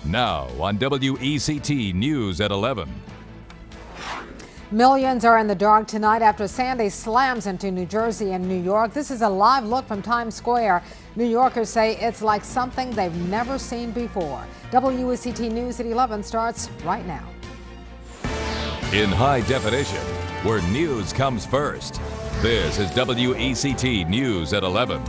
Now on WECT News at 11. Millions are in the dark tonight after Sandy slams into New Jersey and New York. This is a live look from Times Square. New Yorkers say it's like something they've never seen before. WECT News at 11 starts right now. In high definition, where news comes first. This is WECT News at 11.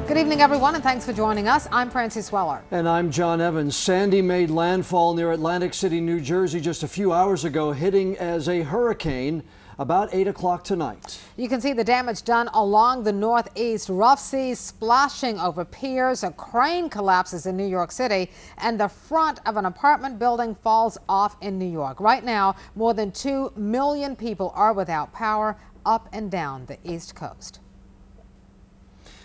Good evening, everyone, and thanks for joining us. I'm Frances Weller. And I'm John Evans. Sandy made landfall near Atlantic City, New Jersey just a few hours ago, hitting as a hurricane about 8 o'clock tonight. You can see the damage done along the northeast. Rough seas splashing over piers. A crane collapses in New York City, and the front of an apartment building falls off in New York. Right now, more than 2 million people are without power up and down the East Coast.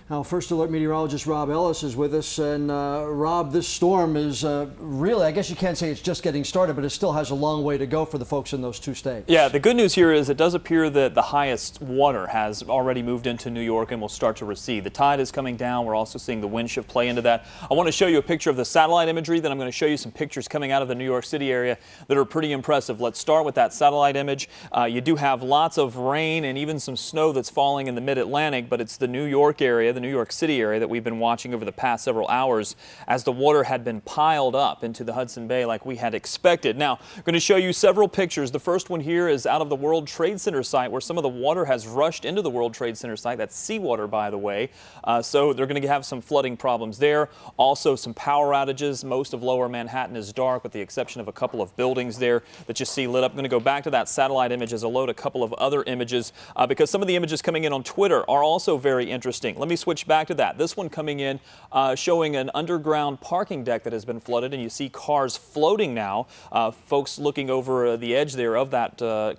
Now, First Alert meteorologist Rob Ellis is with us. And Rob, this storm is really, I guess you can't say it's just getting started, but it still has a long way to go for the folks in those two states. Yeah, the good news here is it does appear that the highest water has already moved into New York and will start to recede. The tide is coming down. We're also seeing the wind shift play into that. I want to show you a picture of the satellite imagery. Then I'm going to show you some pictures coming out of the New York City area that are pretty impressive. Let's start with that satellite image. You do have lots of rain and even some snow that's falling in the mid-Atlantic, but it's the New York area, the New York City area that we've been watching over the past several hours as the water had been piled up into the Hudson Bay like we had expected. Now, I'm going to show you several pictures. The first one here is out of the World Trade Center site where some of the water has rushed into the World Trade Center site. That's seawater, by the way. So they're going to have some flooding problems there. Also some power outages. Most of lower Manhattan is dark with the exception of a couple of buildings there that you see lit up. I'm going to go back to that satellite image as I load a couple of other images because some of the images coming in on Twitter are also very interesting. Let me switch back to that. This one coming in showing an underground parking deck that has been flooded, and you see cars floating now. Folks looking over the edge there of that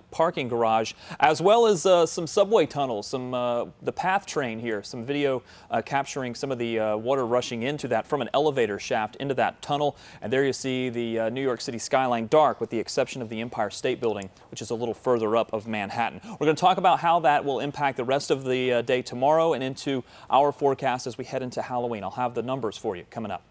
parking garage, as well as some subway tunnels, the PATH train here, some video capturing some of the water rushing into that from an elevator shaft into that tunnel. And there you see the New York City skyline dark with the exception of the Empire State Building, which is a little further up of Manhattan. We're going to talk about how that will impact the rest of the day tomorrow and into our forecast as we head into Halloween. I'll have the numbers for you coming up.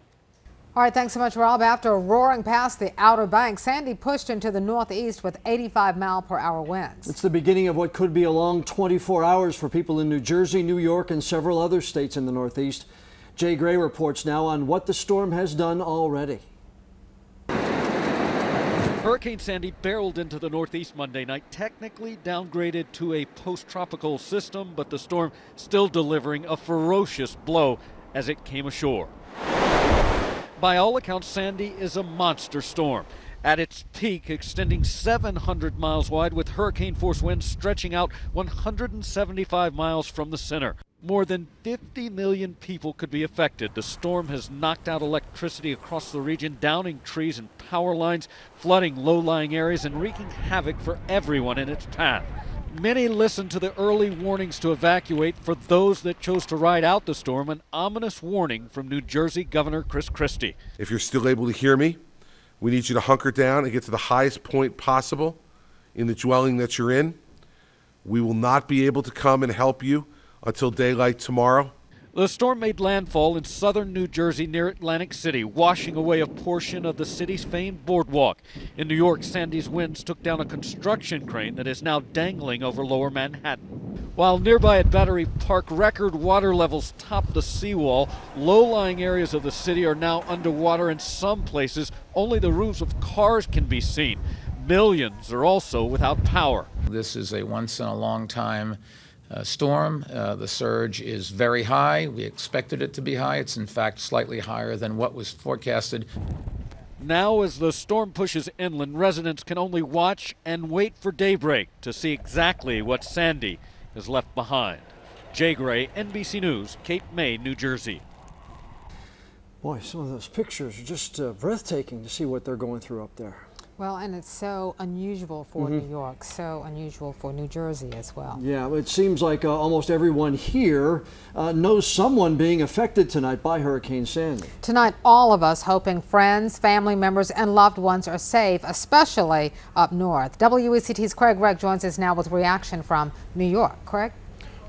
All right, thanks so much, Rob. After roaring past the Outer Banks, Sandy pushed into the northeast with 85-mile-per-hour winds. It's the beginning of what could be a long 24 hours for people in New Jersey, New York, and several other states in the northeast. Jay Gray reports now on what the storm has done already. Hurricane Sandy barreled into the northeast Monday night, technically downgraded to a post-tropical system, but the storm still delivering a ferocious blow as it came ashore. By all accounts, Sandy is a monster storm. At its peak, extending 700 miles wide with hurricane-force winds stretching out 175 miles from the center. More than 50 million people could be affected. The storm has knocked out electricity across the region, downing trees and power lines, flooding low-lying areas, and wreaking havoc for everyone in its path. Many listened to the early warnings to evacuate. For those that chose to ride out the storm, an ominous warning from New Jersey Governor Chris Christie. If you're still able to hear me, we need you to hunker down and get to the highest point possible in the dwelling that you're in. We will not be able to come and help you until daylight tomorrow. The storm made landfall in southern New Jersey near Atlantic City, washing away a portion of the city's famed boardwalk. In New York, Sandy's winds took down a construction crane that is now dangling over lower Manhattan. While nearby at Battery Park, record water levels top the seawall. Low-lying areas of the city are now underwater. In some places, only the roofs of cars can be seen. Millions are also without power. This is a once-in-a-long-time storm. The surge is very high. We expected it to be high. It's in fact slightly higher than what was forecasted. Now as the storm pushes inland, residents can only watch and wait for daybreak to see exactly what Sandy has left behind. Jay Gray, NBC News, Cape May, New Jersey. Boy, some of those pictures are just breathtaking to see what they're going through up there. Well, and it's so unusual for New York, so unusual for New Jersey as well. Yeah, it seems like almost everyone here knows someone being affected tonight by Hurricane Sandy. Tonight, all of us hoping friends, family members, and loved ones are safe, especially up north. WECT's Craig Reck joins us now with reaction from New York. Craig?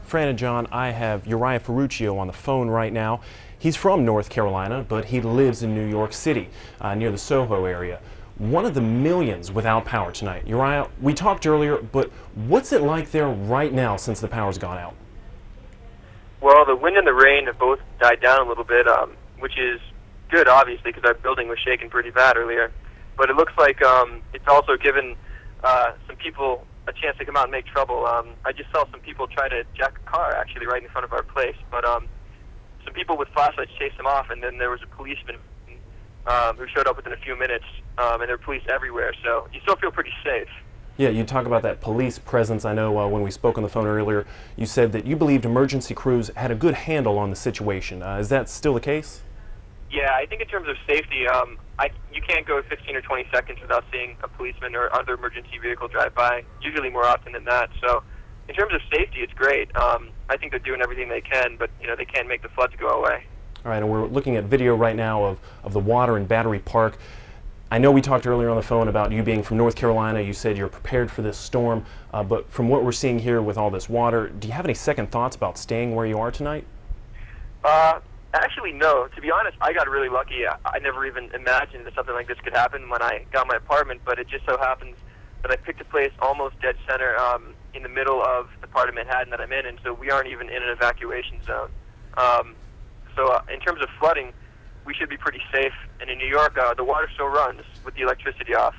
Fran and John, I have Uriah Ferruccio on the phone right now. He's from North Carolina, but he lives in New York City, near the Soho area. One of the millions without power tonight. Uriah, we talked earlier, but what's it like there right now since the power's gone out? Well, the wind and the rain have both died down a little bit, which is good, obviously, because our building was shaken pretty bad earlier. But it looks like it's also given some people a chance to come out and make trouble. I just saw some people try to jack a car, actually, right in front of our place. But some people with flashlights chased them off, and then there was a policeman who showed up within a few minutes, and there were police everywhere. So you still feel pretty safe. Yeah, you talk about that police presence. I know when we spoke on the phone earlier, you said that you believed emergency crews had a good handle on the situation. Is that still the case? Yeah, I think in terms of safety, you can't go 15 or 20 seconds without seeing a policeman or other emergency vehicle drive by, usually more often than that. So in terms of safety, it's great. I think they're doing everything they can, but they can't make the floods go away. All right, and we're looking at video right now of the water in Battery Park. I know we talked earlier on the phone about you being from North Carolina. You said you're prepared for this storm, but from what we're seeing here with all this water, do you have any second thoughts about staying where you are tonight? Actually, no. To be honest, I got really lucky. I never even imagined that something like this could happen when I got my apartment, but it just so happens that I picked a place almost dead center in the middle of the part of Manhattan that I'm in, and so we aren't even in an evacuation zone. So in terms of flooding, we should be pretty safe. And in New York, the water still runs with the electricity off.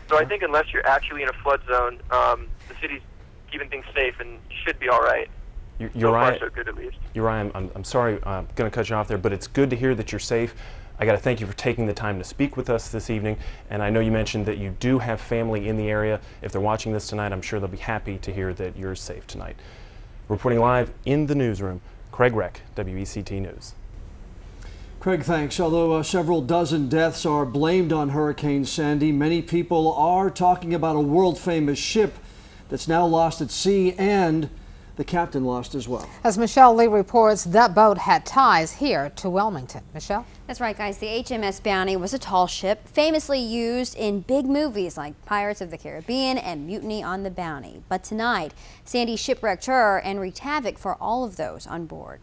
So I think unless you're actually in a flood zone, the city's keeping things safe, and you should be all right. So far, so good, at least. Uriah, I'm sorry, I'm going to cut you off there, but it's good to hear that you're safe. I got to thank you for taking the time to speak with us this evening. And I know you mentioned that you do have family in the area. If they're watching this tonight, I'm sure they'll be happy to hear that you're safe tonight. Reporting live in the newsroom, Craig Reck, WECT News. Craig, thanks. Although several dozen deaths are blamed on Hurricane Sandy, many people are talking about a world-famous ship that's now lost at sea, and the captain lost as well. As Michelle Lee reports, that boat had ties here to Wilmington. Michelle? That's right, guys. The HMS Bounty was a tall ship famously used in big movies like Pirates of the Caribbean and Mutiny on the Bounty. But tonight, Sandy shipwrecked her and wreaked havoc for all of those on board.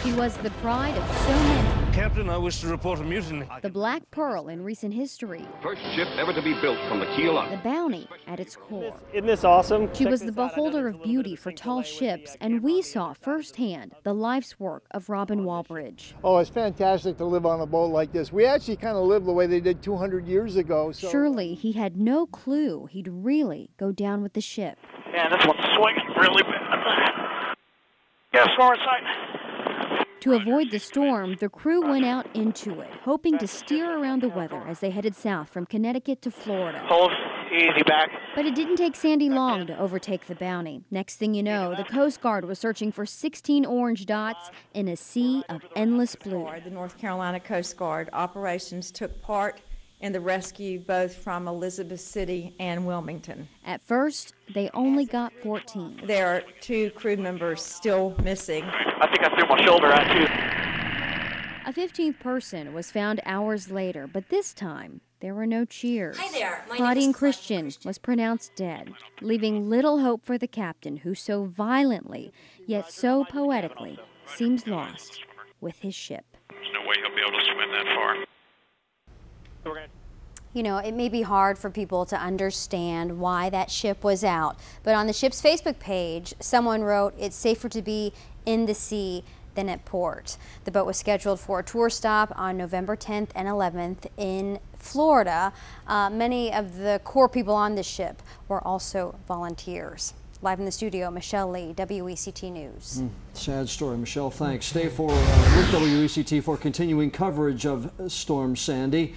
He was the pride of so many. Captain, I wish to report a mutiny. The Black Pearl in recent history. First ship ever to be built from the keel up. The Bounty at its core. Isn't this awesome? She was the beholder of beauty for tall ships, and we saw firsthand the life's work of Robin Walbridge. Oh, it's fantastic to live on a boat like this. We actually kind of live the way they did 200 years ago. So. Surely he had no clue he'd really go down with the ship. Yeah, this one's swinging really bad. Yeah, storm in sight. To avoid the storm, the crew went out into it, hoping to steer around the weather as they headed south from Connecticut to Florida. Hold, easy back. But it didn't take Sandy long to overtake the Bounty. Next thing you know, the Coast Guard was searching for 16 orange dots in a sea of endless blue. The North Carolina Coast Guard operations took part in the rescue both from Elizabeth City and Wilmington. At first, they only got 14. There are 2 crew members still missing. I think I threw my shoulder out too. A 15th person was found hours later, but this time there were no cheers. Hi there. Claudine Christian was pronounced dead, leaving little hope for the captain who so violently, yet so poetically, seems lost with his ship. There's no way he'll be able to swim that far. You know, it may be hard for people to understand why that ship was out, but on the ship's Facebook page, someone wrote, "It's safer to be in the sea than at port." The boat was scheduled for a tour stop on November 10th and 11th in Florida. Many of the core people on this ship were also volunteers. Live in the studio, Michelle Lee, WECT News. Sad story, Michelle. Thanks. Stay with WECT for continuing coverage of Storm Sandy.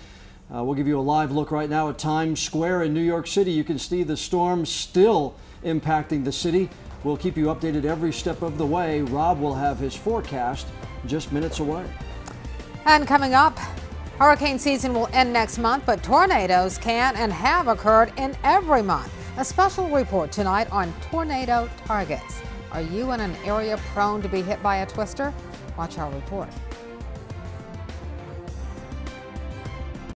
We'll give you a live look right now at Times Square in New York City. You can see the storm still impacting the city. We'll keep you updated every step of the way. Rob will have his forecast just minutes away. And coming up, hurricane season will end next month, but tornadoes can and have occurred in every month. A special report tonight on tornado targets. Are you in an area prone to be hit by a twister? Watch our report.